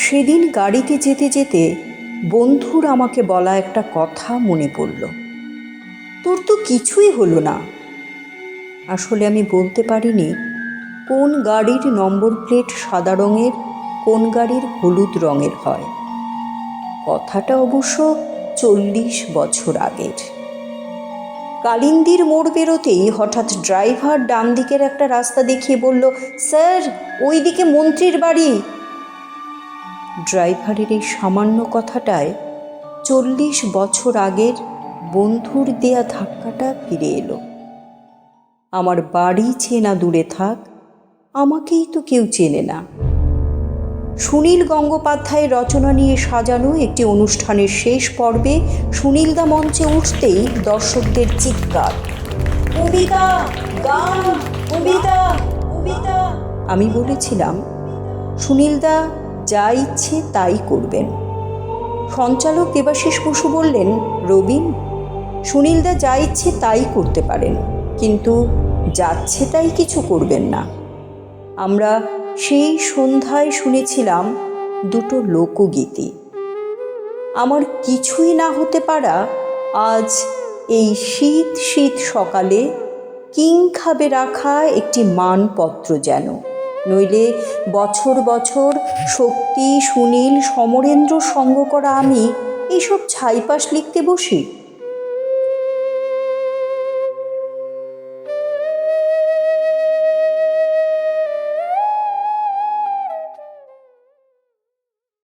সেদিন গাড়িতে যেতে যেতে বন্ধুর আমাকে বলা একটা কথা মনে পড়ল। তোর তো কিছুই হলো না। আসলে আমি বলতে পারিনি কোন গাড়ির নম্বর প্লেট সাদা রঙের, কোন গাড়ির হলুদ রঙের হয়। কথাটা অবশ্য 40 বছর আগের। কালিন্দির মোড় বেরোতেই হঠাৎ ড্রাইভার ডান দিকের একটা রাস্তা দেখিয়ে বলল, স্যার, ওই দিকে মন্ত্রীর বাড়ি। ড্রাইভারের এই সামান্য কথাটায় 40 বছর আগের বন্ধুর দেয়া ধাক্কাটা ফিরে এলো। আমার বাড়ি চেনা দূরে থাক, আমাকেই তো কেউ চেনে না। সুনীল গঙ্গোপাধ্যায়ের রচনা নিয়ে সাজানো একটি অনুষ্ঠানের শেষ পর্বে সুনীলদা মঞ্চে উঠতেই দর্শকদের চিৎকার, কবিতা, গান, কবিতা, কবিতা। আমি বলেছিলাম, সুনীলদা যা ইচ্ছে তাই করবেন। সঞ্চালক দেবাশিস বসু বললেন, রবিন, সুনীলদা যা ইচ্ছে তাই করতে পারেন, কিন্তু যাচ্ছে তাই কিছু করবেন না। আমরা সেই সন্ধ্যায় শুনেছিলাম দুটো লোকগীতি। আমার কিছুই না হতে পারা আজ এই শীত শীত সকালে কিং খাবে রাখা একটি মানপত্র যেন, নইলে বছর বছর শক্তি, সুনীল, সমরেন্দ্র সঙ্গ করা আমি এইসব ছাইপাশ লিখতে বসি।